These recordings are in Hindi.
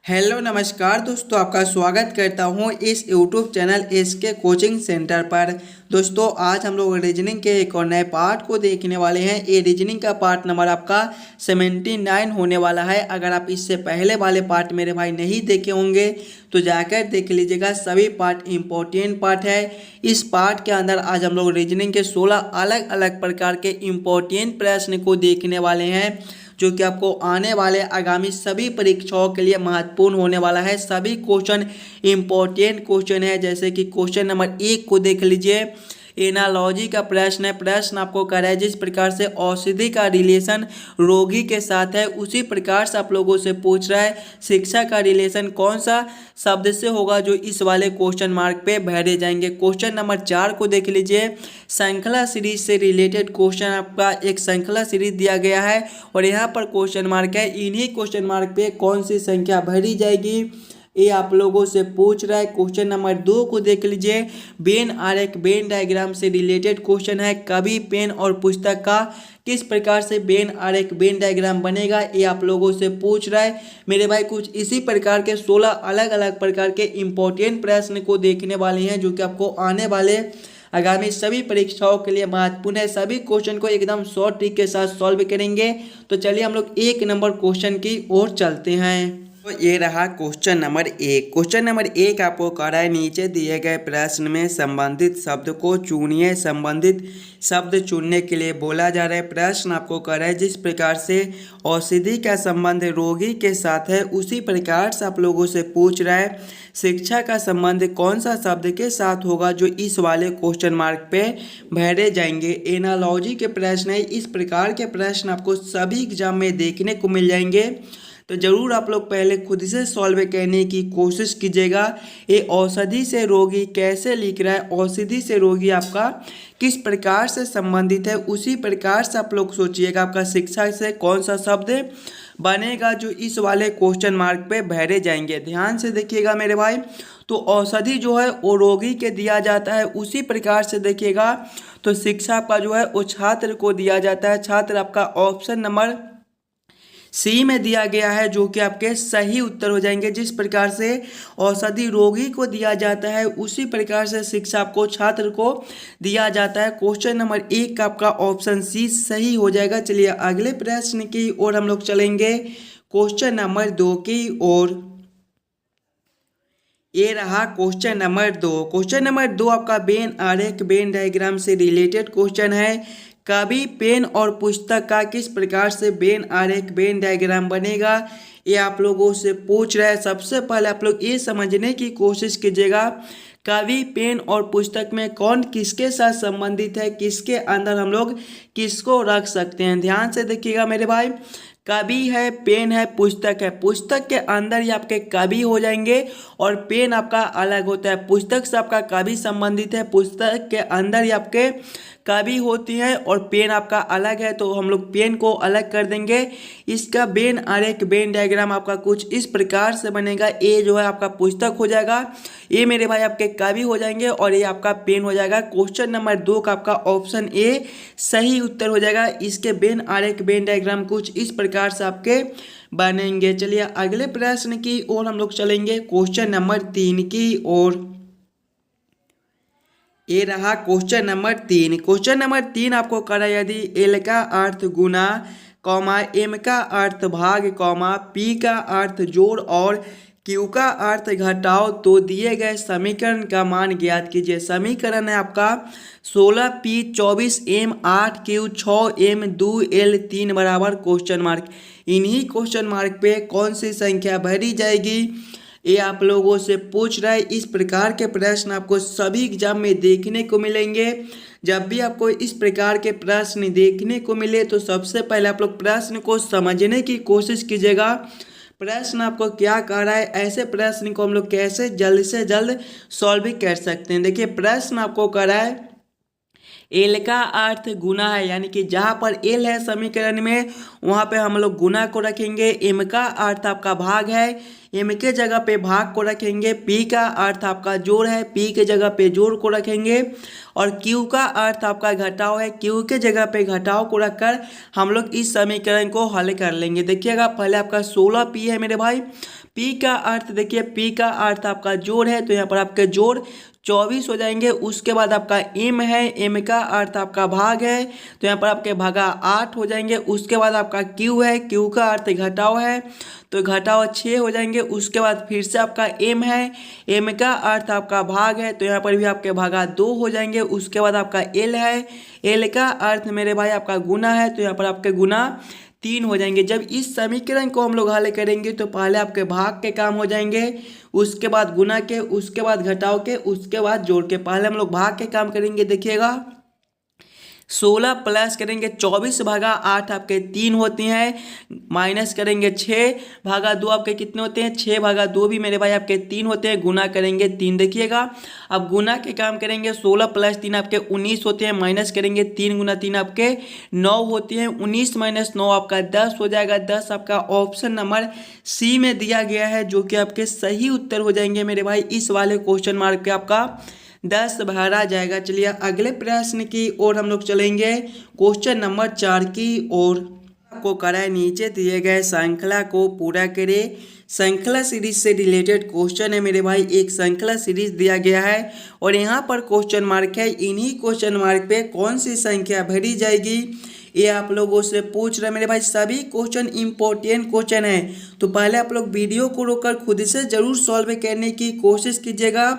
हेलो नमस्कार दोस्तों, आपका स्वागत करता हूं इस YouTube channel SK coaching centre पर। दोस्तों आज हम लोग रीजनिंग के एक और नए पार्ट को देखने वाले हैं। ये रीजनिंग का पार्ट नंबर आपका 79 होने वाला है। अगर आप इससे पहले वाले पार्ट मेरे भाई नहीं देखे होंगे तो जाकर देख लीजिएगा। सभी पार्ट इम्पोर्टेंट पार्ट है। इस पार्ट के अंदर आज हम लोग रीजनिंग के 16 अलग अलग प्रकार के इम्पोर्टेंट प्रश्न को देखने वाले हैं, जो कि आपको आने वाले आगामी सभी परीक्षाओं के लिए महत्वपूर्ण होने वाला है। सभी क्वेश्चन इंपॉर्टेंट क्वेश्चन है। जैसे कि क्वेश्चन नंबर 1 को देख लीजिए। एनालॉजी का प्रश्न है। प्रश्न आपको कह रहा है जिस प्रकार से औषधि का रिलेशन रोगी के साथ है, उसी प्रकार से आप लोगों से पूछ रहा है शिक्षा का रिलेशन कौन सा शब्द से होगा, जो इस वाले क्वेश्चन मार्क पे भरे जाएंगे। क्वेश्चन नंबर 4 को देख लीजिए। श्रृंखला सीरीज से रिलेटेड क्वेश्चन आपका एक श्रृंखला सीरीज दिया गया है और यहाँ पर क्वेश्चन मार्क है। इन्हीं क्वेश्चन मार्क पे कौन सी संख्या भरी जाएगी, ये आप लोगों से पूछ रहा है। क्वेश्चन नंबर 2 को देख लीजिए। वेन आरेख वेन डायग्राम से रिलेटेड क्वेश्चन है। कवि पेन और पुस्तक का किस प्रकार से वेन आरेख वेन डायग्राम बनेगा, ये आप लोगों से पूछ रहा है मेरे भाई। कुछ इसी प्रकार के 16 अलग अलग प्रकार के इंपॉर्टेंट प्रश्न को देखने वाले हैं, जो कि आपको आने वाले आगामी सभी परीक्षाओं के लिए महत्वपूर्ण है। सभी क्वेश्चन को एकदम शॉर्ट ट्रिक के साथ सॉल्व करेंगे। तो चलिए हम लोग 1 नंबर क्वेश्चन की ओर चलते हैं। तो ये रहा क्वेश्चन नंबर 1। क्वेश्चन नंबर 1 आपको कह रहा है नीचे दिए गए प्रश्न में संबंधित शब्द को चुनिए। संबंधित शब्द चुनने के लिए बोला जा रहा है। प्रश्न आपको कह रहा है जिस प्रकार से औषधि का संबंध रोगी के साथ है, उसी प्रकार से आप लोगों से पूछ रहा है शिक्षा का संबंध कौन सा शब्द के साथ होगा, जो इस वाले क्वेश्चन मार्क पे भरे जाएंगे। एनालॉजी के प्रश्न है। इस प्रकार के प्रश्न आपको सभी एग्जाम में देखने को मिल जाएंगे, तो ज़रूर आप लोग पहले खुद से सॉल्व करने की कोशिश कीजिएगा। ये औषधि से रोगी कैसे लिख रहा है, औषधि से रोगी आपका किस प्रकार से संबंधित है, उसी प्रकार से आप लोग सोचिएगा आपका शिक्षा से कौन सा शब्द बनेगा, जो इस वाले क्वेश्चन मार्क पे भरे जाएंगे। ध्यान से देखिएगा मेरे भाई। तो औषधि जो है वो रोगी के दिया जाता है, उसी प्रकार से देखिएगा तो शिक्षा का जो है वो छात्र को दिया जाता है। छात्र आपका ऑप्शन नंबर सी में दिया गया है, जो कि आपके सही उत्तर हो जाएंगे। जिस प्रकार से औषधि रोगी को दिया जाता है, उसी प्रकार से शिक्षा आपको छात्र को दिया जाता है। क्वेश्चन नंबर 1 का आपका ऑप्शन सी सही हो जाएगा। चलिए अगले प्रश्न की ओर हम लोग चलेंगे, क्वेश्चन नंबर 2 की ओर। ये रहा क्वेश्चन नंबर 2। क्वेश्चन नंबर 2 आपका वेन आरेख वेन डायग्राम से रिलेटेड क्वेश्चन है। कवि पेन और पुस्तक का किस प्रकार से वेन आरेख वेन डायग्राम बनेगा, ये आप लोगों से पूछ रहा है। सबसे पहले आप लोग ये समझने की कोशिश कीजिएगा कवि पेन और पुस्तक में कौन किसके साथ संबंधित है, किसके अंदर हम लोग किसको रख सकते हैं। ध्यान से देखिएगा मेरे भाई। कवि है, पेन है, पुस्तक है। पुस्तक के अंदर ही आपके कवि हो जाएंगे और पेन आपका अलग होता है। पुस्तक से आपका कवि संबंधित है, पुस्तक के अंदर ही आपके कवि होती है और पेन आपका अलग है, तो हम लोग पेन को अलग कर देंगे। इसका वेन आरेख वेन डायग्राम आपका कुछ इस प्रकार से बनेगा। ए जो है आपका पुस्तक हो जाएगा, ये मेरे भाई आपके कवि हो जाएंगे और ये आपका पेन हो जाएगा। क्वेश्चन नंबर 2 का आपका ऑप्शन ए सही उत्तर हो जाएगा। इसके वेन आरेख वेन डायग्राम कुछ इस प्रकार से आपके बनेंगे। चलिए अगले प्रश्न की ओर हम लोग चलेंगे, क्वेश्चन नंबर 3 की ओर। ये रहा क्वेश्चन नंबर 3। क्वेश्चन नंबर 3 आपको करा यदि एल का अर्थ गुना कॉमा एम का अर्थ भाग कॉमा पी का अर्थ जोड़ और क्यू का अर्थ घटाओ, तो दिए गए समीकरण का मान ज्ञात कीजिए। समीकरण है आपका 16p 24m 8q 6m 2l 3 बराबर क्वेश्चन मार्क। इन्हीं क्वेश्चन मार्क पे कौन सी संख्या भरी जाएगी, ये आप लोगों से पूछ रहा है। इस प्रकार के प्रश्न आपको सभी एग्जाम में देखने को मिलेंगे। जब भी आपको इस प्रकार के प्रश्न देखने को मिले तो सबसे पहले आप लोग प्रश्न को समझने की कोशिश कीजिएगा। प्रश्न आपको क्या कह रहा है, ऐसे प्रश्न को हम लोग कैसे जल्द से जल्द सॉल्व कर सकते हैं। देखिए प्रश्न आपको कह रहा है एल का अर्थ गुना है, यानी कि जहाँ पर एल है समीकरण में वहाँ पे हम लोग गुना को रखेंगे। एम का अर्थ आपका भाग है, एम के जगह पे भाग को रखेंगे, पी का अर्थ आपका जोड़ है, पी के जगह पे जोड़ को रखेंगे, और क्यू का अर्थ आपका घटाव है, क्यू के जगह पे घटाव को रखकर हम लोग इस समीकरण को हल कर लेंगे। देखिएगा पहले आपका 16 पी है मेरे भाई, पी का अर्थ देखिए, पी का अर्थ आपका जोड़ है, तो यहाँ पर आपके जोड़ 24 हो जाएंगे। उसके बाद आपका एम है, एम का अर्थ आपका भाग है, तो यहाँ पर आपके भागा 8 हो जाएंगे। उसके बाद आपका क्यू है, क्यू का अर्थ घटाव है, तो घटाव 6 हो जाएंगे। उसके बाद फिर से आपका एम है, एम का अर्थ आपका भाग है, तो यहाँ पर भी आपके भागा 2 हो जाएंगे। उसके बाद आपका एल है, एल का अर्थ मेरे भाई आपका गुना है, तो यहाँ पर आपके गुना 3 हो जाएंगे। जब इस समीकरण को हम लोग हल करेंगे तो पहले आपके भाग के काम हो जाएंगे, उसके बाद गुना के, उसके बाद घटाव के, उसके बाद जोड़ के। पहले हम लोग भाग के काम करेंगे। देखिएगा 16 प्लस करेंगे 24 भागा 8 आपके 3 होती हैं, माइनस करेंगे 6 भागा 2 आपके कितने होते हैं, 6 भागा 2 भी मेरे भाई आपके 3 होते हैं, गुना करेंगे 3। देखिएगा अब गुना के काम करेंगे, 16 प्लस 3 आपके 19 होते हैं, माइनस करेंगे 3 गुना 3 आपके 9 होती हैं, 19 माइनस 9 आपका 10 हो जाएगा। 10 आपका ऑप्शन नंबर सी में दिया गया है, जो कि आपके सही उत्तर हो जाएंगे मेरे भाई। इस वाले क्वेश्चन मार्क पे आपका 10 भरा जाएगा। चलिए अगले प्रश्न की ओर हम लोग चलेंगे, क्वेश्चन नंबर 4 की ओर। आपको कराए नीचे दिए गए श्रृंखला को पूरा करें। श्रृंखला सीरीज से रिलेटेड क्वेश्चन है मेरे भाई, एक श्रृंखला सीरीज दिया गया है और यहाँ पर क्वेश्चन मार्क है। इन्हीं क्वेश्चन मार्क पे कौन सी संख्या भरी जाएगी ये आप लोगों से पूछ रहे हैं मेरे भाई। सभी क्वेश्चन इंपॉर्टेंट क्वेश्चन है, तो पहले आप लोग वीडियो को रोककर खुद से जरूर सॉल्व करने की कोशिश कीजिएगा।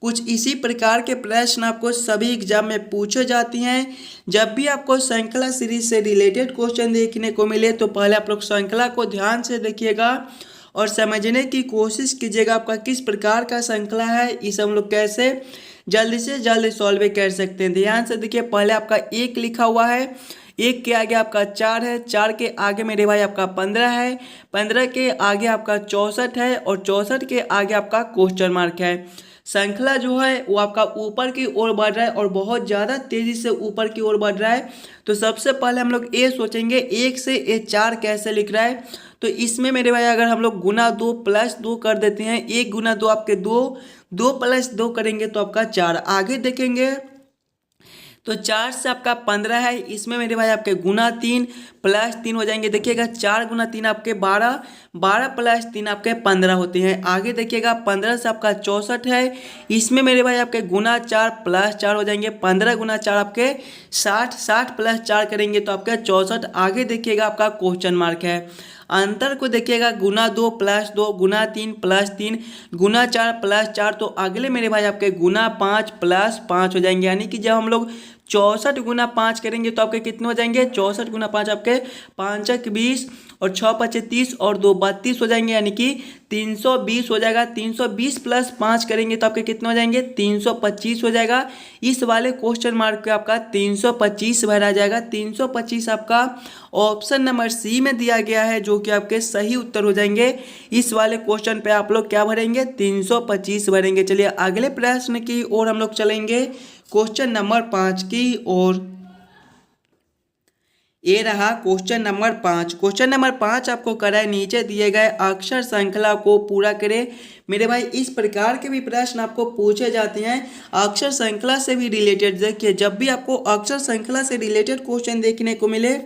कुछ इसी प्रकार के प्रश्न आपको सभी एग्जाम में पूछे जाती हैं। जब भी आपको श्रृंखला सीरीज से रिलेटेड क्वेश्चन देखने को मिले तो पहले आप लोग श्रृंखला को ध्यान से देखिएगा और समझने की कोशिश कीजिएगा आपका किस प्रकार का श्रृंखला है, इसे हम लोग कैसे जल्दी से जल्दी सॉल्व कर सकते हैं। ध्यान से देखिए, पहले आपका 1 लिखा हुआ है, 1 के आगे आपका 4 है, 4 के आगे मेरे भाई आपका 15 है, 15 के आगे आपका 64 है और 64 के आगे आपका क्वेश्चन मार्क है। श्रृंखला जो है वो आपका ऊपर की ओर बढ़ रहा है और बहुत ज़्यादा तेज़ी से ऊपर की ओर बढ़ रहा है। तो सबसे पहले हम लोग ये सोचेंगे 1 से ये 4 कैसे लिख रहा है, तो इसमें मेरे भाई अगर हम लोग गुना 2 प्लस 2 कर देते हैं, 1 गुना 2 आपके 2, 2 प्लस 2 करेंगे तो आपका 4। आगे देखेंगे तो 4 से आपका 15 है, इसमें मेरे भाई आपके गुना 3 प्लस 3 हो जाएंगे। देखिएगा 4 गुना 3 आपके 12, 12 प्लस 3 आपके 15 होते हैं। आगे देखिएगा 15 से आपका 64 है, इसमें मेरे भाई आपके गुना 4 प्लस 4 हो जाएंगे। 15 गुना 4 आपके 60, 60 प्लस 4 करेंगे तो आपके 64। आगे देखिएगा आपका क्वेश्चन मार्क है। अंतर को देखिएगा, गुना 2 प्लस 2, गुना 3 प्लस 3, गुना 4 प्लस 4, तो अगले मेरे भाई आपके गुना 5 प्लस 5 हो जाएंगे। यानी कि जब हम लोग 64 गुना 5 करेंगे तो आपके कितने हो जाएंगे, 64 गुना 5 आपके 5 20 और 6 5 30 और 2 32 हो जाएंगे, यानी कि 320 हो जाएगा। 320 प्लस 5 करेंगे तो आपके कितने हो जाएंगे, 325 हो जाएगा। इस वाले क्वेश्चन मार्क पे आपका 325 भरा जाएगा। 325 आपका ऑप्शन नंबर सी में दिया गया है, जो कि आपके सही उत्तर हो जाएंगे। इस वाले क्वेश्चन पे आप लोग क्या भरेंगे, 325 भरेंगे। चलिए अगले प्रश्न की ओर हम लोग चलेंगे, क्वेश्चन नंबर 5 की ओर। ये रहा क्वेश्चन नंबर 5। क्वेश्चन नंबर 5 आपको कराए नीचे दिए गए अक्षर श्रृंखला को पूरा करें। मेरे भाई इस प्रकार के भी प्रश्न आपको पूछे जाते हैं अक्षर श्रृंखला से भी रिलेटेड। देखिए जब भी आपको अक्षर श्रृंखला से रिलेटेड क्वेश्चन देखने को मिले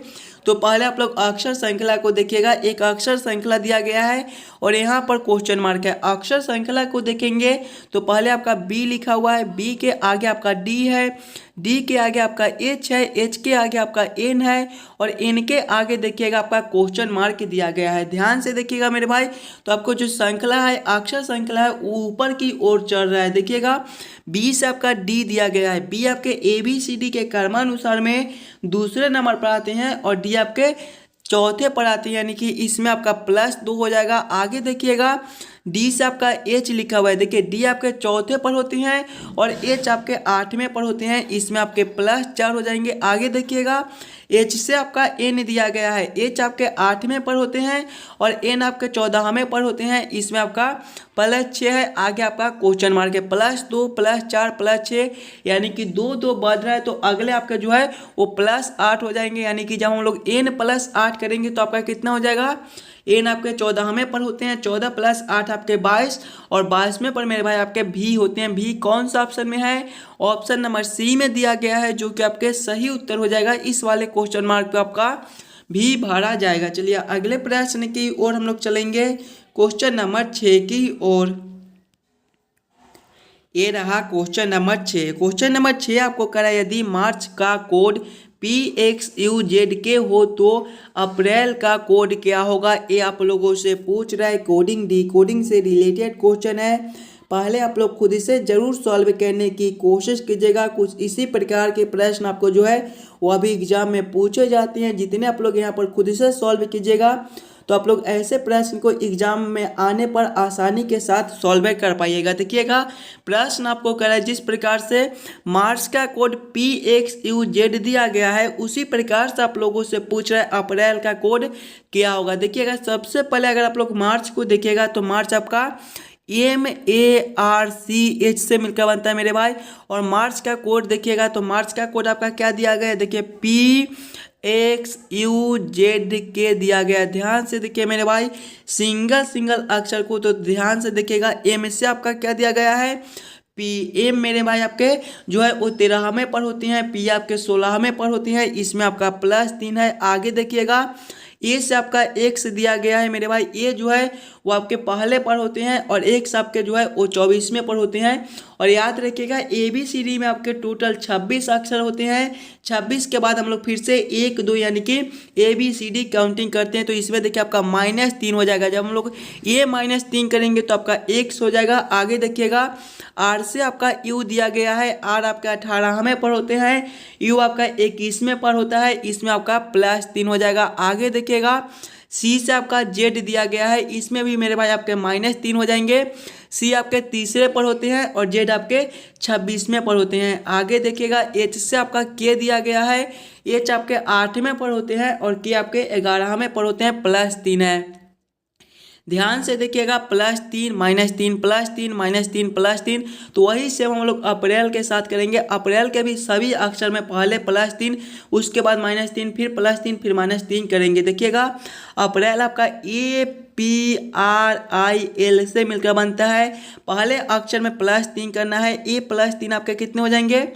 तो पहले आप लोग अक्षर श्रृंखला को देखिएगा। एक अक्षर श्रृंखला दिया गया है और यहाँ पर क्वेश्चन मार्क है। अक्षर श्रृंखला को देखेंगे तो पहले आपका बी लिखा हुआ है, बी के आगे आपका डी है, डी के आगे आपका एच है, एच के आगे आपका एन है और एन के आगे देखिएगा आपका क्वेश्चन मार्क दिया गया है। ध्यान से देखिएगा मेरे भाई, तो आपको जो श्रृंखला है अक्षर श्रृंखला है वो ऊपर की ओर चल रहा है। देखिएगा बी से आपका डी दिया गया है, बी आपके ए बी सी डी के क्रमानुसार में दूसरे नंबर पर आते हैं और डी आपके चौथे पर आते हैं, यानी कि इसमें आपका +2 हो जाएगा। आगे देखिएगा डी से आपका एच लिखा हुआ है, देखिए डी आपके चौथे पर होते हैं और एच आपके 8वें पर होते हैं, इसमें आपके +4 हो जाएंगे। आगे देखिएगा एच से आपका एन दिया गया है, एच आपके 8वें पर होते हैं और एन आपके 14वें पर होते हैं, इसमें आपका +6 है, आगे आपका क्वेश्चन मार्क है, +2 +4 +6 यानी कि 2 2 बढ़ रहा है, तो अगले आपका जो है वो +8 हो जाएंगे। यानी कि जब हम लोग n +8 करेंगे तो आपका कितना हो जाएगा, n आपके 14वें पर होते हैं, 14 + 8 आपके 22 और 22वें पर मेरे भाई आपके भी होते हैं। भी कौन सा ऑप्शन में है, ऑप्शन नंबर सी में दिया गया है, जो कि आपके सही उत्तर हो जाएगा। इस वाले क्वेश्चन मार्क पे आपका भी भरा जाएगा। चलिए अगले प्रश्न की ओर हम लोग चलेंगे, क्वेश्चन नंबर 6 की ओर। ये रहा क्वेश्चन नंबर 6। क्वेश्चन नंबर 6 आपको करा, यदि मार्च का कोड PXUZK हो तो अप्रैल का कोड क्या होगा। ये आप लोगों से पूछ रहा है, कोडिंग डिकोडिंग से रिलेटेड क्वेश्चन है। पहले आप लोग खुद से जरूर सॉल्व करने की कोशिश कीजिएगा। कुछ इसी प्रकार के प्रश्न आपको जो है वो अभी एग्जाम में पूछे जाते हैं। जितने आप लोग यहाँ पर खुद से सॉल्व कीजिएगा तो आप लोग ऐसे प्रश्न को एग्जाम में आने पर आसानी के साथ सॉल्व कर पाइएगा। देखिएगा प्रश्न आपको कह रहा है, जिस प्रकार से मार्च का कोड PXUZ दिया गया है, उसी प्रकार से आप लोगों से पूछ रहा है अप्रैल का कोड क्या होगा। देखिएगा सबसे पहले अगर आप लोग मार्च को देखिएगा तो मार्च आपका MARCH से मिलकर बनता है मेरे भाई। और मार्च का कोड देखिएगा तो मार्च का कोड आपका क्या दिया गया है, देखिए PXUZK दिया गया है। ध्यान से देखिए मेरे भाई, सिंगल अक्षर को तो ध्यान से देखिएगा। एम से आपका क्या दिया गया है, PM मेरे भाई आपके जो है वो 13वें पर होती हैं, P आपके 16वें पर होती हैं। इसमें आपका +3 है। आगे देखिएगा ए से आपका x दिया गया है मेरे भाई, ए जो है वो आपके पहले पर होते हैं और x आपके जो है वो 24वें पर होते हैं। और याद रखिएगा ABCD में आपके टोटल 26 अक्षर होते हैं। 26 के बाद हम लोग फिर से 1 2 यानी कि ABCD काउंटिंग करते हैं, तो इसमें देखिए आपका -3 हो जाएगा। जब हम लोग ये -3 करेंगे तो आपका x हो जाएगा। आगे देखिएगा R से आपका U दिया गया है, R आपका 18वें पर होते हैं, U आपका 21वें पर होता है, इसमें आपका +3 हो जाएगा। आगे देखिएगा C से आपका Z दिया गया है, इसमें भी मेरे भाई आपके -3 हो जाएंगे। C आपके 3रे पर होते हैं और Z आपके 26वें पर होते हैं। आगे देखिएगा H से आपका K दिया गया है, H आपके 8वें पर होते हैं और K आपके 11वें पर होते हैं, +3 है। ध्यान से देखिएगा +3 -3 +3 -3 +3, तो वही सेम हम लोग अप्रैल के साथ करेंगे। अप्रैल के भी सभी अक्षर में पहले +3, उसके बाद -3, फिर +3, फिर -3 करेंगे। देखिएगा अप्रैल आपका APRIL से मिलकर बनता है। पहले अक्षर में +3 करना है। A +3 आपके कितने हो जाएंगे,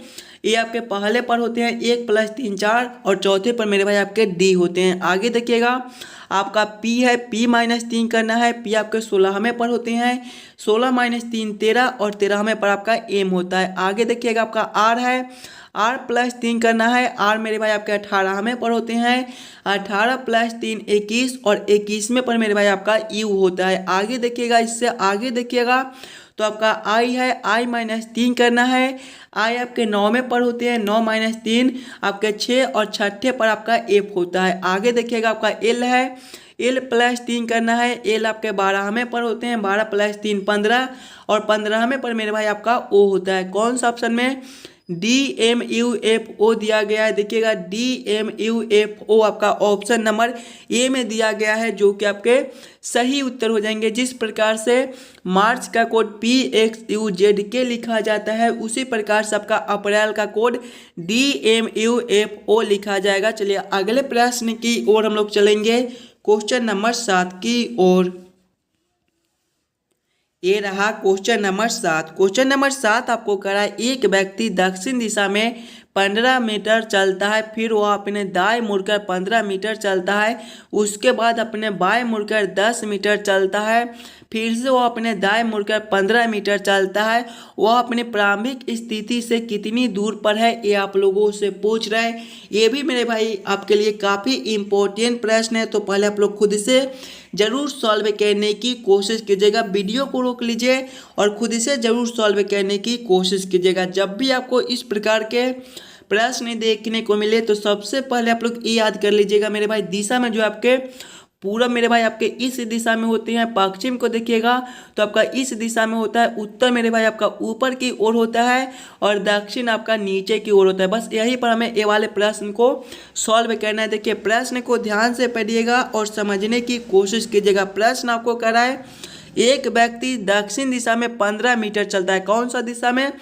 ये आपके पहले पर होते हैं 1 + 3 4 और चौथे पर मेरे भाई आपके D होते हैं। आगे देखिएगा आपका P है, P -3 करना है। P आपके 16वें पर होते हैं, 16 - 3 13 और 13वें पर आपका M होता है। आगे देखिएगा आपका R है, R +3 करना है। R मेरे भाई आपके 18वें पर होते हैं, 18 + 3 21 और 21वें पर मेरे भाई आपका U होता है। आगे देखिएगा, इससे आगे देखिएगा तो आपका I है, I -3 करना है। I आपके 9वें पर होते हैं, 9 - 3 आपके 6 और 6ठे पर आपका F होता है। आगे देखिएगा आपका L है, L +3 करना है। L आपके 12वें पर होते हैं, 12 + 3 15 और 15वें पर मेरे भाई आपका O होता है। कौन सा ऑप्शन में, DMUFO दिया गया है। देखिएगा DMUFO आपका ऑप्शन नंबर ए में दिया गया है, जो कि आपके सही उत्तर हो जाएंगे। जिस प्रकार से मार्च का कोड PXUZK लिखा जाता है, उसी प्रकार से आपका अप्रैल का कोड DMUFO लिखा जाएगा। चलिए अगले प्रश्न की ओर हम लोग चलेंगे, क्वेश्चन नंबर 7 की ओर। ये रहा क्वेश्चन नंबर 7। क्वेश्चन नंबर 7 आपको करा, एक व्यक्ति दक्षिण दिशा में 15 मीटर चलता है, फिर वह अपने दाएं मुड़कर 15 मीटर चलता है, उसके बाद अपने बाएं मुड़कर 10 मीटर चलता है, फिर से वह अपने दाएं मुड़कर 15 मीटर चलता है। वह अपनी प्रारंभिक स्थिति से कितनी दूर पर है, ये आप लोगों से पूछ रहे हैं। ये भी मेरे भाई आपके लिए काफ़ी इम्पोर्टेंट प्रश्न है, तो पहले आप लोग खुद से जरूर सॉल्व करने की कोशिश कीजिएगा। वीडियो को रोक लीजिए और खुद से जरूर सॉल्व करने की कोशिश कीजिएगा। जब भी आपको इस प्रकार के प्रश्न देखने को मिले तो सबसे पहले आप लोग ये याद कर लीजिएगा मेरे भाई, दिशा में जो आपके पूरब मेरे भाई आपके इस दिशा में होते हैं, पश्चिम को देखिएगा तो आपका इस दिशा में होता है, उत्तर मेरे भाई आपका ऊपर की ओर होता है और दक्षिण आपका नीचे की ओर होता है। बस यहीं पर हमें ये वाले प्रश्न को सॉल्व करना है। देखिए प्रश्न को ध्यान से पढ़िएगा और समझने की कोशिश कीजिएगा। प्रश्न आपको कह रहा है, एक व्यक्ति दक्षिण दिशा में 15 मीटर चलता है। कौन सा दिशा में?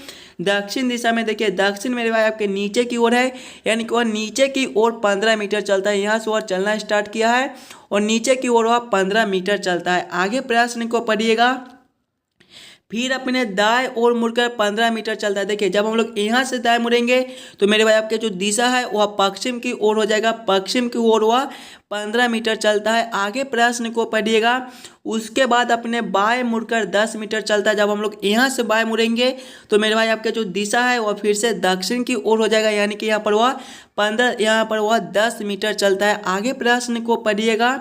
दक्षिण दिशा में। देखिए दक्षिण मेरे भाई आपके नीचे की ओर है, यानी कि वह नीचे की ओर 15 मीटर चलता है। यहाँ से वह चलना स्टार्ट किया है और नीचे की ओर वह 15 मीटर चलता है। आगे प्रश्न को पढ़िएगा। फिर अपने दाएं ओर मुड़कर 15 मीटर चलता है। देखिए जब हम लोग यहाँ से दाएं मुड़ेंगे तो मेरे भाई आपके जो दिशा है वह पश्चिम की ओर हो जाएगा। पश्चिम की ओर वह 15 मीटर चलता है। आगे प्रश्न को पढ़िएगा। उसके बाद अपने बाएं मुड़कर 10 मीटर चलता है। जब हम लोग यहाँ से बाएं मुड़ेंगे तो मेरे भाई आपके जो दिशा है वह फिर से दक्षिण की ओर हो जाएगा, यानी कि यहाँ पर वह 10 मीटर चलता है। आगे प्रश्न को पढ़िएगा।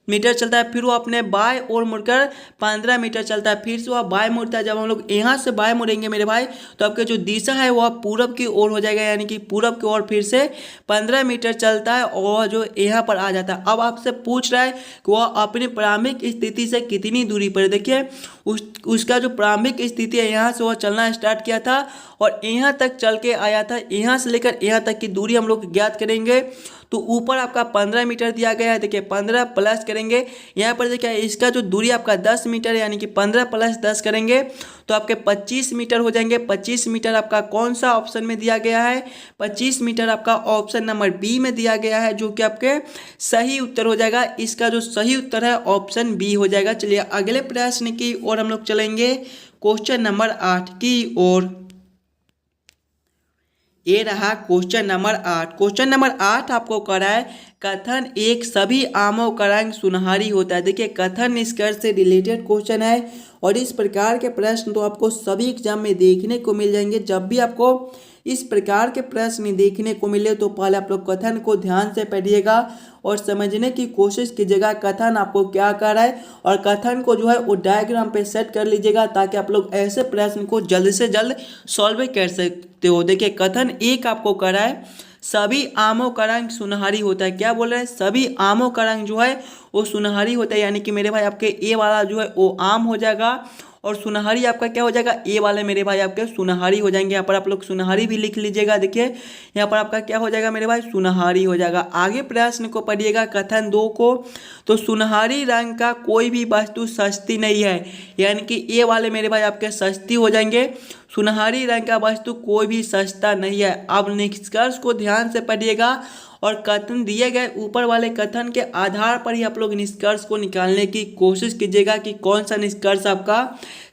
मीटर चलता है, फिर वो अपने बाएं ओर मुड़कर 15 मीटर चलता है। फिर से वह बाएं मुड़ता है। जब हम लोग यहाँ से बाएं मुड़ेंगे मेरे भाई तो आपके जो दिशा है वह पूरब की ओर हो जाएगा, यानी कि पूरब की ओर फिर से 15 मीटर चलता है और जो यहाँ पर आ जाता है। अब आपसे पूछ रहा है कि वह अपनी प्रारंभिक स्थिति से कितनी दूरी पर है। देखिए उसका जो प्रारंभिक स्थिति है यहाँ से वह चलना स्टार्ट किया था और यहाँ तक चल के आया था। यहाँ से लेकर यहाँ तक की दूरी हम लोग ज्ञात करेंगे तो ऊपर आपका 15 मीटर दिया गया है। देखिए 15 प्लस करेंगे, यहाँ पर देखिए इसका जो दूरी आपका 10 मीटर है, यानी कि 15 प्लस 10 करेंगे तो आपके 25 मीटर हो जाएंगे। 25 मीटर आपका कौन सा ऑप्शन में दिया गया है? 25 मीटर आपका ऑप्शन नंबर बी में दिया गया है, जो कि आपके सही उत्तर हो जाएगा। इसका जो सही उत्तर है ऑप्शन बी हो जाएगा। चलिए अगले प्रश्न की ओर हम लोग चलेंगे, क्वेश्चन नंबर 8 की ओर। ये रहा क्वेश्चन नंबर 8। क्वेश्चन नंबर 8 आपको करा है कथन एक सभी आमों का रंग सुनहरी होता है। देखिए कथन निष्कर्ष से रिलेटेड क्वेश्चन है और इस प्रकार के प्रश्न तो आपको सभी एग्जाम में देखने को मिल जाएंगे। जब भी आपको इस प्रकार के प्रश्न देखने को मिले तो पहले आप लोग कथन को ध्यान से पढ़िएगा और समझने की कोशिश कीजिएगा कथन आपको क्या कर रहा है, और कथन को जो है वो डायग्राम पे सेट कर लीजिएगा ताकि आप लोग ऐसे प्रश्न को जल्द से जल्द सॉल्व कर सकते हो। देखिए कथन एक आपको कर रहा है सभी आमों का रंग सुनहरी होता है। क्या बोल रहे हैं? सभी आमों का रंग जो है वो सुनहरी होता है, यानी कि मेरे भाई आपके ए वाला जो है वो आम हो जाएगा और सुनहरी आपका क्या हो जाएगा? ए वाले मेरे भाई आपके सुनहरी हो जाएंगे। यहाँ पर आप लोग सुनहरी भी लिख लीजिएगा। देखिए यहाँ पर आपका क्या हो जाएगा मेरे भाई? सुनहरी हो जाएगा। आगे प्रश्न को पढ़िएगा कथन 2 को। तो सुनहरी रंग का कोई भी वस्तु सस्ती नहीं है, यानी कि ए वाले मेरे भाई आपके सस्ती हो जाएंगे। सुनहरी रंग का वस्तु कोई भी सस्ता नहीं है। अब निष्कर्ष को ध्यान से पढ़िएगा और कथन दिए गए ऊपर वाले कथन के आधार पर ही आप लोग निष्कर्ष को निकालने की कोशिश कीजिएगा कि कौन सा निष्कर्ष आपका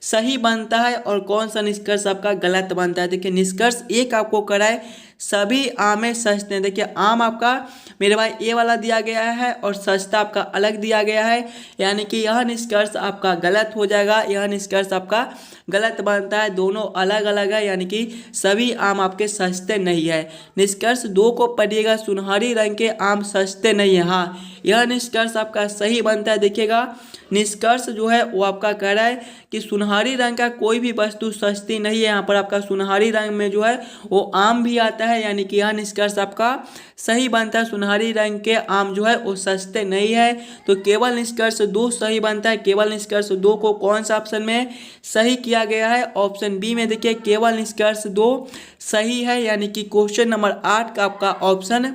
सही बनता है और कौन सा निष्कर्ष आपका गलत बनता है। देखिए निष्कर्ष एक आपको कराए सभी आमें सस्ते हैं। देखिए आम आपका मेरे भाई ए वाला दिया गया है और सस्ता आपका अलग दिया गया है, यानी कि यह निष्कर्ष आपका गलत हो जाएगा। यह निष्कर्ष आपका गलत बनता है, दोनों अलग अलग है, यानी कि सभी आम आपके सस्ते नहीं है। निष्कर्ष 2 को पढ़िएगा सुनहरी रंग के आम सस्ते नहीं है। हाँ यह निष्कर्ष आपका सही बनता है। देखिएगा निष्कर्ष जो है वो आपका कह रहा है कि सुनहरी रंग का कोई भी वस्तु सस्ती नहीं है। यहाँ पर आपका सुनहरी रंग में जो है वो आम भी आता है, यानी कि यह निष्कर्ष आपका सही बनता है। सुनहरी रंग के आम जो है वो सस्ते नहीं है, तो केवल निष्कर्ष 2 सही बनता है। केवल निष्कर्ष 2 को कौन सा ऑप्शन में सही किया गया है? ऑप्शन बी में। देखिए केवल निष्कर्ष 2 सही है, यानी कि क्वेश्चन नंबर 8 का आपका ऑप्शन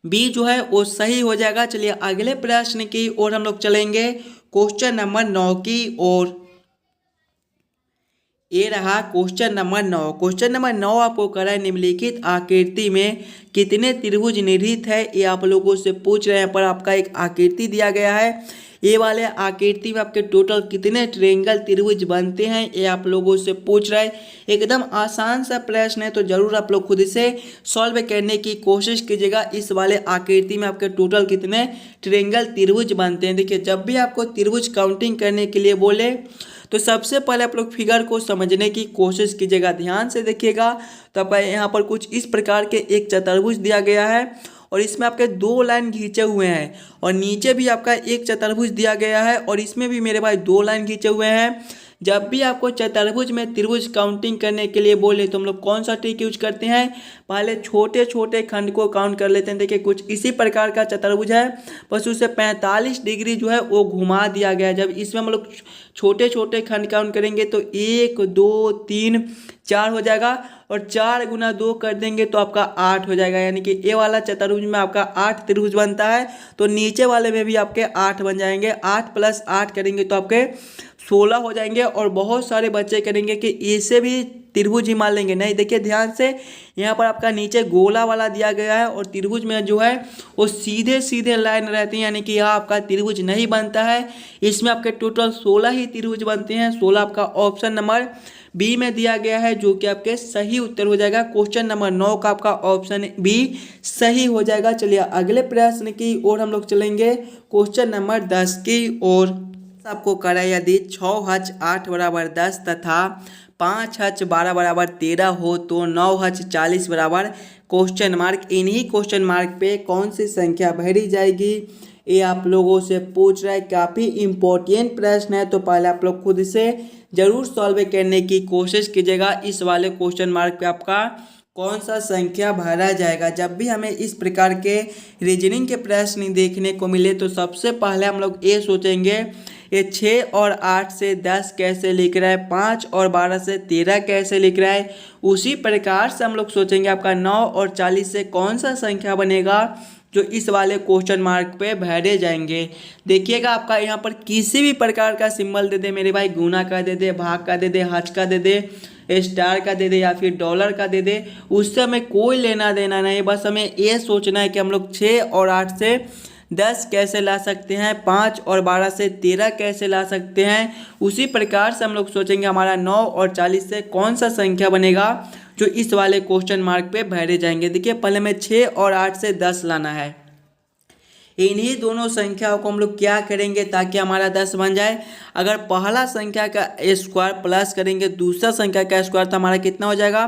बी जो है वो सही हो जाएगा। चलिए अगले प्रश्न की ओर हम लोग चलेंगे, क्वेश्चन नंबर 9 की ओर। ये रहा क्वेश्चन नंबर 9। क्वेश्चन नंबर 9 आपको करा है निम्नलिखित आकृति में कितने त्रिभुज निहित है, ये आप लोगों से पूछ रहे हैं। पर आपका एक आकृति दिया गया है, ये वाले आकृति में आपके टोटल कितने ट्रायंगल त्रिभुज बनते हैं ये आप लोगों से पूछ रहा है। एकदम आसान सा प्रश्न है, तो जरूर आप लोग खुद से सॉल्व करने की कोशिश कीजिएगा। इस वाले आकृति में आपके टोटल कितने ट्रायंगल त्रिभुज बनते हैं। देखिए जब भी आपको त्रिभुज काउंटिंग करने के लिए बोले तो सबसे पहले आप लोग फिगर को समझने की कोशिश कीजिएगा। ध्यान से देखिएगा तो आपका यहाँ पर कुछ इस प्रकार के एक चतुर्भुज दिया गया है और इसमें आपके 2 लाइन खींचे हुए हैं, और नीचे भी आपका एक चतुर्भुज दिया गया है और इसमें भी मेरे भाई 2 लाइन खींचे हुए हैं। जब भी आपको चतुर्भुज में त्रिभुज काउंटिंग करने के लिए बोले तो हम लोग कौन सा ट्रिक यूज करते हैं? पहले छोटे छोटे खंड को काउंट कर लेते हैं। देखिए कुछ इसी प्रकार का चतुर्भुज है, बस उसे 45 डिग्री जो है वो घुमा दिया गया है। जब इसमें हम लोग छोटे छोटे खंड काउंट करेंगे तो 1 2 3 4 हो जाएगा, और 4 गुना 2 कर देंगे तो आपका 8 हो जाएगा। यानी कि ए वाला चतुर्भुज में आपका 8 त्रिभुज बनता है, तो नीचे वाले में भी आपके 8 बन जाएंगे। 8 + 8 करेंगे तो आपके 16 हो जाएंगे। और बहुत सारे बच्चे करेंगे कि इसे भी त्रिभुज ही मान लेंगे, नहीं। देखिए ध्यान से, यहाँ पर आपका नीचे गोला वाला दिया गया है, और त्रिभुज में जो है वो सीधे सीधे लाइन रहती है, यानी कि यहाँ आपका त्रिभुज नहीं बनता है। इसमें आपके टोटल 16 ही त्रिभुज बनते हैं। 16 आपका ऑप्शन नंबर बी में दिया गया है, जो कि आपके सही उत्तर हो जाएगा। क्वेश्चन नंबर 9 का आपका ऑप्शन बी सही हो जाएगा। चलिए अगले प्रश्न की ओर हम लोग चलेंगे, क्वेश्चन नंबर 10 की ओर। आपको करा यदि 6H 8 = 10 तथा 5H 12 = 13 हो तो 9H 40 = क्वेश्चन मार्क। इन्हीं क्वेश्चन मार्क पे कौन सी संख्या भरी जाएगी, ये आप लोगों से पूछ रहा है। काफ़ी इंपॉर्टेंट प्रश्न है, तो पहले आप लोग खुद से ज़रूर सॉल्व करने की कोशिश कीजिएगा। इस वाले क्वेश्चन मार्क पे आपका कौन सा संख्या भरा जाएगा। जब भी हमें इस प्रकार के रीजनिंग के प्रश्न देखने को मिले तो सबसे पहले हम लोग ये सोचेंगे, ये 6 और 8 से 10 कैसे लिख रहा है, 5 और 12 से 13 कैसे लिख रहा है। उसी प्रकार से हम लोग सोचेंगे आपका 9 और 40 से कौन सा संख्या बनेगा जो इस वाले क्वेश्चन मार्क पे भरे जाएंगे। देखिएगा आपका यहाँ पर किसी भी प्रकार का सिंबल दे दे मेरे भाई, गुना का दे दे, भाग का दे दे, हज का दे दे, स्टार का दे दे, या फिर डॉलर का दे दे, उससे हमें कोई लेना देना नहीं। बस हमें ये सोचना है कि हम लोग 6 और 8 से 10 कैसे ला सकते हैं, 5 और 12 से 13 कैसे ला सकते हैं। उसी प्रकार से हम लोग सोचेंगे हमारा 9 और 40 से कौन सा संख्या बनेगा जो इस वाले क्वेश्चन मार्क पे भरे जाएंगे। देखिए पहले में 6 और 8 से 10 लाना है। इन्हीं दोनों संख्याओं को हम लोग क्या करेंगे ताकि हमारा 10 बन जाए। अगर पहला संख्या का स्क्वायर प्लस करेंगे दूसरा संख्या का स्क्वायर तो हमारा कितना हो जाएगा।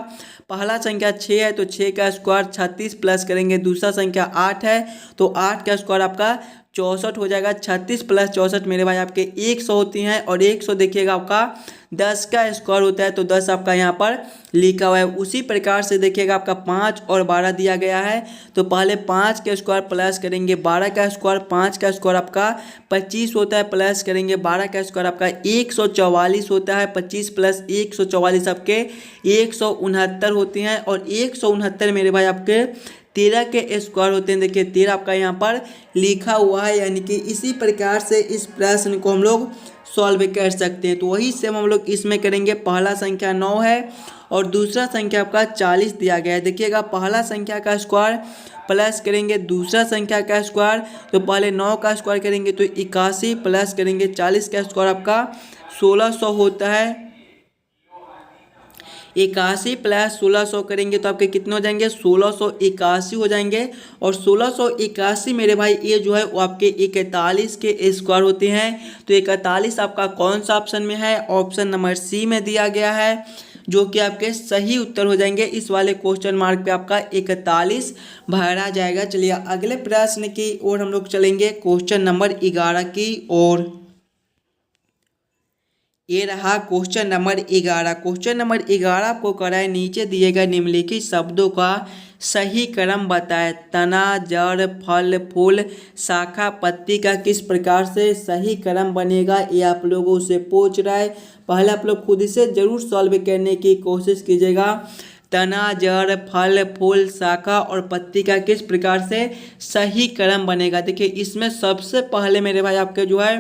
पहला संख्या 6 है तो 6 का स्क्वायर 36 प्लस करेंगे दूसरा संख्या 8 है तो 8 का स्क्वायर आपका 64 हो जाएगा। 36 + 64 मेरे भाई आपके 100 होती हैं, और 100 देखिएगा आपका 10 का स्क्वायर होता है, तो 10 आपका यहाँ पर लिखा हुआ है। उसी प्रकार से देखिएगा आपका 5 और 12 दिया गया है, तो पहले 5 का स्क्वायर प्लस करेंगे 12 का स्क्वायर, 5 का स्क्वायर आपका 25 होता है, प्लस करेंगे 12 का स्क्वायर आपका 144 होता है। 25 + 144 आपके 169 होती हैं, और 169 मेरे भाई आपके 13 के स्क्वायर होते हैं। देखिए 13 आपका यहाँ पर लिखा हुआ है, यानी कि इसी प्रकार से इस प्रश्न को हम लोग सॉल्व कर सकते हैं। तो वही सेम हम लोग इसमें करेंगे। पहला संख्या 9 है और दूसरा संख्या आपका 40 दिया गया है। देखिएगा पहला संख्या का स्क्वायर प्लस करेंगे दूसरा संख्या का स्क्वायर, तो पहले 9 का स्क्वायर करेंगे तो 81 प्लस करेंगे 40 का स्क्वायर आपका 1600 होता है। 81 + 1600 करेंगे तो आपके कितने हो जाएंगे, 1681 हो जाएंगे। और 1681 मेरे भाई ये जो है वो आपके 41 के स्क्वायर होते हैं। तो 41 आपका कौन सा ऑप्शन में है, ऑप्शन नंबर सी में दिया गया है, जो कि आपके सही उत्तर हो जाएंगे। इस वाले क्वेश्चन मार्क पे आपका 41 भरा जाएगा। चलिए अगले प्रश्न की ओर हम लोग चलेंगे, क्वेश्चन नंबर 11 की ओर। ये रहा क्वेश्चन नंबर 11। क्वेश्चन नंबर 11 आपको कराए नीचे दिए गए निम्नलिखित शब्दों का सही क्रम बताएं। तना, जड़, फल, फूल, शाखा, पत्ती का किस प्रकार से सही क्रम बनेगा, ये आप लोगों से पूछ रहा है। पहले आप लोग खुद से जरूर सॉल्व करने की कोशिश कीजिएगा। तना, जड़, फल, फूल, शाखा और पत्ती का किस प्रकार से सही क्रम बनेगा। देखिए इसमें सबसे पहले मेरे भाई आपके जो है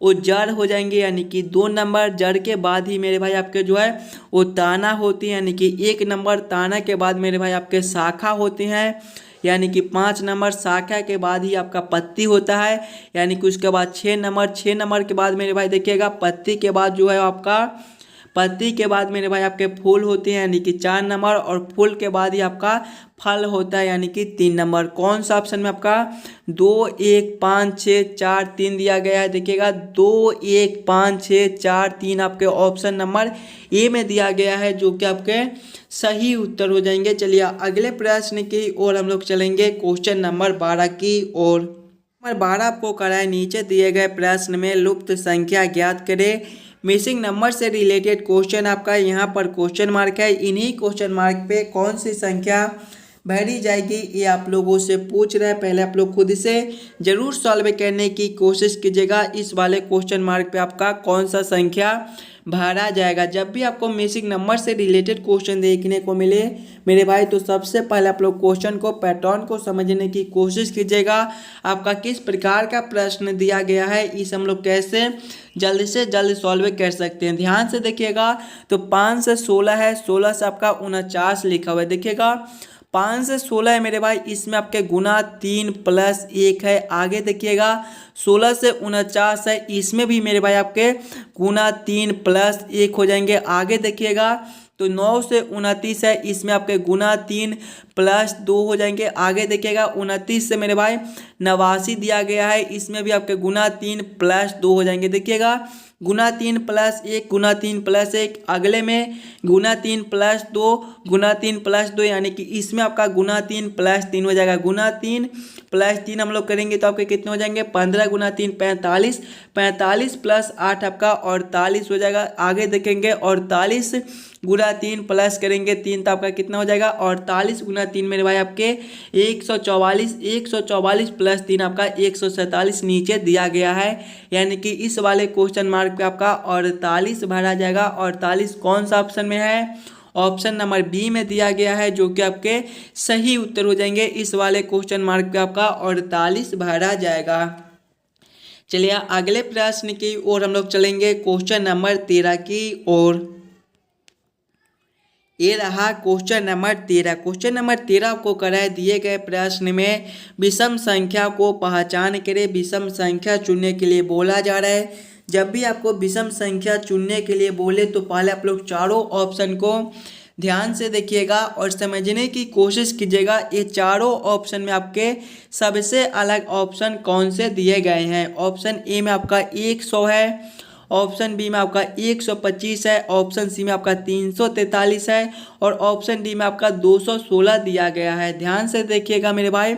वो जड़ हो जाएंगे, यानी कि 2 नंबर। जड़ के बाद ही मेरे भाई आपके जो है वो ताना होती है, यानी कि 1 नंबर। ताना के बाद मेरे भाई आपके शाखा होती हैं, यानी कि 5 नंबर। शाखा के बाद ही आपका पत्ती होता है, यानी कि उसके बाद 6 नंबर। 6 नंबर के बाद मेरे भाई देखिएगा पत्ती के बाद जो है आपका, पत्ती के बाद मेरे भाई आपके फूल होते हैं, यानी कि 4 नंबर। और फूल के बाद ही आपका फल होता है, यानी कि 3 नंबर। कौन सा ऑप्शन में आपका 2 1 5 6 4 3 दिया गया है। देखिएगा 2 1 5 6 4 3 आपके ऑप्शन नंबर ए में दिया गया है, जो कि आपके सही उत्तर हो जाएंगे। चलिए अगले प्रश्न की ओर हम लोग चलेंगे, क्वेश्चन नंबर 12 की ओर। नंबर 12 आपको कराए नीचे दिए गए प्रश्न में लुप्त संख्या ज्ञात करें। मिसिंग नंबर से रिलेटेड क्वेश्चन आपका यहाँ पर क्वेश्चन मार्क है। इन्हीं क्वेश्चन मार्क पे कौन सी संख्या भरी जाएगी, ये आप लोगों से पूछ रहे हैं। पहले आप लोग खुद से जरूर सॉल्व करने की कोशिश कीजिएगा। इस वाले क्वेश्चन मार्क पे आपका कौन सा संख्या भरा जाएगा। जब भी आपको मिसिंग नंबर से रिलेटेड क्वेश्चन देखने को मिले मेरे भाई, तो सबसे पहले आप लोग क्वेश्चन को पैटर्न को समझने की कोशिश कीजिएगा। आपका किस प्रकार का प्रश्न दिया गया है, इस हम लोग कैसे जल्द से जल्द सॉल्व कर सकते हैं। ध्यान से देखिएगा, तो 5 से 16 है, 16 से आपका 49 लिखा हुआ है। देखिएगा 5 से 16 है मेरे भाई, इसमें आपके गुना 3 प्लस 1 है। आगे देखिएगा 16 से 49 है, इसमें भी मेरे भाई आपके गुना 3 प्लस 1 हो जाएंगे। आगे देखिएगा तो 9 से 29 है, इसमें आपके गुना 3 प्लस 2 हो जाएंगे। आगे देखिएगा 29 से मेरे भाई 89 दिया गया है, इसमें भी आपके गुना 3 प्लस 2 हो जाएंगे। देखिएगा गुना 3 प्लस 1 गुना 3 प्लस 1, अगले में गुना 3 प्लस 2 गुना 3 प्लस 2, यानी कि इसमें आपका गुना 3 प्लस 3 हो जाएगा। गुना 3 प्लस 3 हम लोग करेंगे तो आपके कितने हो जाएंगे, 15 गुना 3 45, 45 प्लस 8 आपका 48 हो जाएगा। आगे देखेंगे 48 गुना 3 प्लस करेंगे 3 तो आपका कितना हो जाएगा, 48 गुना 3 मेरे भाई आपके 144, 144 प्लस 3 आपका 147 नीचे दिया गया है। यानी कि इस वाले क्वेश्चन मार्क पे आपका 48 भरा जाएगा। 48 कौन सा ऑप्शन में है, ऑप्शन नंबर बी में दिया गया है, जो कि आपके सही उत्तर हो जाएंगे। इस वाले क्वेश्चन मार्क पे आपका 48 भरा जाएगा। चलिए अगले प्रश्न की ओर हम लोग चलेंगे, क्वेश्चन नंबर 13 की ओर। ये रहा क्वेश्चन नंबर 13। क्वेश्चन नंबर 13 को कराए दिए गए प्रश्न में विषम संख्या को पहचान करें। विषम संख्या चुनने के लिए बोला जा रहा है। जब भी आपको विषम संख्या चुनने के लिए बोले तो पहले आप लोग चारों ऑप्शन को ध्यान से देखिएगा और समझने की कोशिश कीजिएगा। ये चारों ऑप्शन में आपके सबसे अलग ऑप्शन कौन से दिए गए हैं। ऑप्शन ए में आपका 100 है, ऑप्शन बी में आपका 125 है, ऑप्शन सी में आपका 343 है और ऑप्शन डी में आपका 216 दिया गया है। ध्यान से देखिएगा मेरे भाई,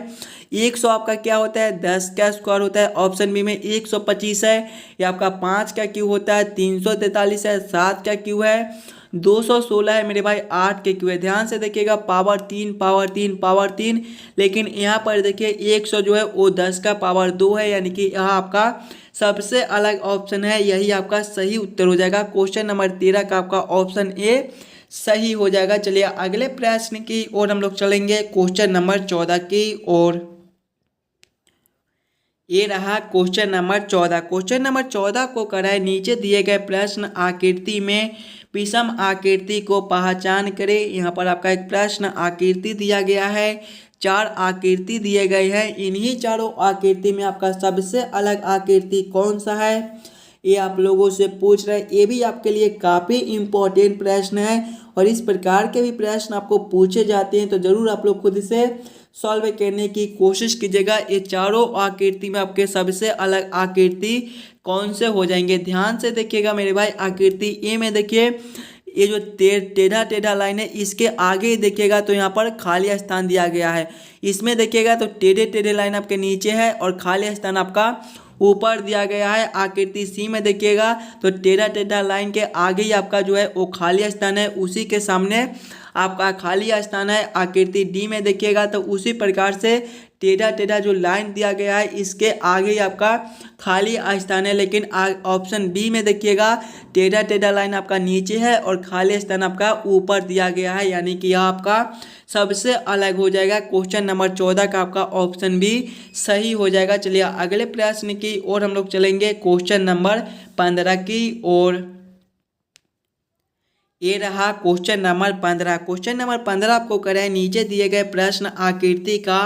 100 आपका क्या होता है, 10 का स्क्वायर होता है। ऑप्शन बी में 125 है, ये आपका 5 का क्यूब होता है। 343 है, 7 का क्यूब है। 216 है मेरे भाई, 8 के क्यूब है। ध्यान से देखिएगा, पावर 3 पावर 3 पावर 3, लेकिन यहाँ पर देखिए 100 जो है वो 10 का पावर 2 है, यानी कि यहाँ आपका सबसे अलग ऑप्शन है, यही आपका सही उत्तर हो जाएगा। क्वेश्चन नंबर 13 का आपका ऑप्शन ए सही हो जाएगा। चलिए अगले प्रश्न की ओर हम लोग चलेंगे, क्वेश्चन नंबर 14 की ओर। ये रहा क्वेश्चन नंबर 14। क्वेश्चन नंबर 14 को कराए नीचे दिए गए प्रश्न आकृति में विषम आकृति को पहचान करें। यहाँ पर आपका एक प्रश्न आकृति दिया गया है, 4 आकृति दिए गए हैं। इन्हीं चारों आकृति में आपका सबसे अलग आकृति कौन सा है, ये आप लोगों से पूछ रहे हैं। ये भी आपके लिए काफ़ी इम्पोर्टेंट प्रश्न है और इस प्रकार के भी प्रश्न आपको पूछे जाते हैं तो ज़रूर आप लोग खुद से सॉल्व करने की कोशिश कीजिएगा। ये चारों आकृति में आपके सबसे अलग आकृति कौन से हो जाएंगे। ध्यान से देखिएगा मेरे भाई, आकृति ए में देखिए ये जो टेढ़ा टेढ़ा लाइन है, इसके आगे देखिएगा तो यहाँ पर खाली स्थान दिया गया है। इसमें देखिएगा तो टेढ़े टेढ़े लाइन आपके नीचे है और खाली स्थान आपका ऊपर दिया गया है। आकृति सी में देखिएगा तो टेढ़ा टेढ़ा लाइन के आगे ही आपका जो है वो खाली स्थान है, उसी के सामने आपका खाली स्थान है। आकृति डी में देखिएगा तो उसी प्रकार से टेढ़ा टेढ़ा जो लाइन दिया गया है इसके आगे ही आपका खाली स्थान है। लेकिन ऑप्शन बी में देखिएगा टेढ़ा टेढ़ा लाइन आपका नीचे है और खाली स्थान आपका ऊपर दिया गया है, यानी कि यह आपका सबसे अलग हो जाएगा। क्वेश्चन नंबर 14 का आपका ऑप्शन बी सही हो जाएगा। चलिए अगले प्रश्न की ओर हम लोग चलेंगे, क्वेश्चन नंबर 15 की ओर। ये रहा क्वेश्चन नंबर 15। क्वेश्चन नंबर 15 आपको कराए नीचे दिए गए प्रश्न आकृति का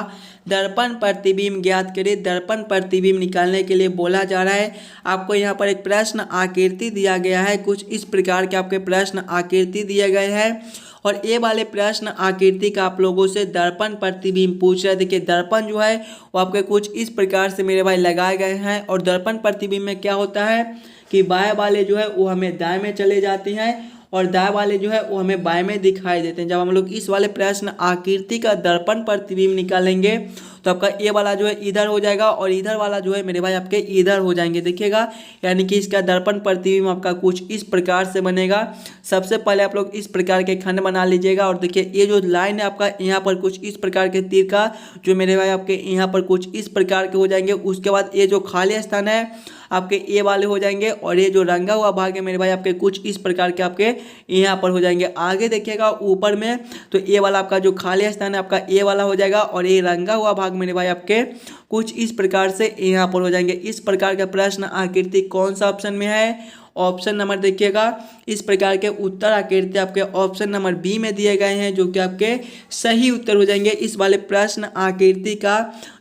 दर्पण प्रतिबिंब ज्ञात करें। दर्पण प्रतिबिंब निकालने के लिए बोला जा रहा है। आपको यहाँ पर एक प्रश्न आकृति दिया गया है, कुछ इस प्रकार के आपके प्रश्न आकृति दिए गए हैं और ये वाले प्रश्न आकृति का आप लोगों से दर्पण प्रतिबिंब पूछ रहे हैं। देखिए दर्पण जो है वो आपके कुछ इस प्रकार से मेरे भाई लगाए गए हैं और दर्पण प्रतिबिंब में क्या होता है कि बाएं वाले जो है वो हमें दाएं में चले जाते हैं और दाएं वाले जो है वो हमें बाएं में दिखाई देते हैं। जब हम लोग इस वाले प्रश्न आकृति का दर्पण प्रतिबिंब निकालेंगे तो आपका ये वाला जो है इधर हो जाएगा और इधर वाला जो है मेरे भाई आपके इधर हो जाएंगे, देखिएगा। यानी कि इसका दर्पण प्रतिबिंब आपका कुछ इस प्रकार से बनेगा। सबसे पहले आप लोग इस प्रकार के खंड बना लीजिएगा और देखिए ये जो लाइन है आपका यहाँ पर कुछ इस प्रकार के तीर का जो मेरे भाई आपके यहाँ पर कुछ इस प्रकार के हो जाएंगे। उसके बाद ये जो खाली स्थान है आपके ए वाले हो जाएंगे और ये जो रंगा हुआ भाग है मेरे भाई आपके कुछ इस प्रकार के आपके यहाँ पर हो जाएंगे। आगे देखिएगा ऊपर में तो ए वाला आपका जो खाली स्थान है आपका ए वाला हो जाएगा और ये रंगा हुआ भाग मेरे भाई आपके कुछ इस प्रकार से यहाँ पर हो जाएंगे। इस प्रकार का प्रश्न आकृति कौन सा ऑप्शन में है? ऑप्शन नंबर देखिएगा, इस प्रकार के उत्तर आकृति आपके ऑप्शन नंबर बी में दिए गए हैं, जो कि आपके सही उत्तर हो जाएंगे। इस वाले प्रश्न आकृति का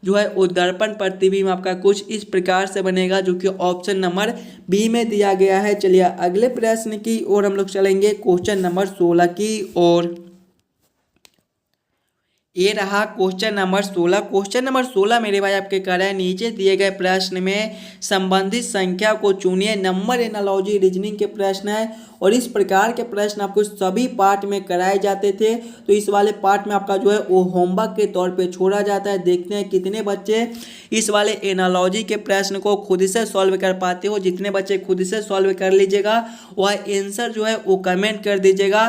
जो है वो दर्पण प्रतिबिंब आपका कुछ इस प्रकार से बनेगा, जो कि ऑप्शन नंबर बी में दिया गया है। चलिए अगले प्रश्न की ओर हम लोग चलेंगे, क्वेश्चन नंबर 16 की ओर। ये रहा क्वेश्चन नंबर 16। क्वेश्चन नंबर 16 मेरे भाई आपके कर रहे हैं, नीचे दिए गए प्रश्न में संबंधित संख्या को चुनिए। नंबर एनालॉजी रीजनिंग के प्रश्न है और इस प्रकार के प्रश्न आपको सभी पार्ट में कराए जाते थे। तो इस वाले पार्ट में आपका जो है वो होमवर्क के तौर पे छोड़ा जाता है। देखते हैं कितने बच्चे इस वाले एनालॉजी के प्रश्न को खुद से सॉल्व कर पाते हो। जितने बच्चे खुद से सॉल्व कर लीजिएगा वह आंसर जो है वो कमेंट कर दीजिएगा।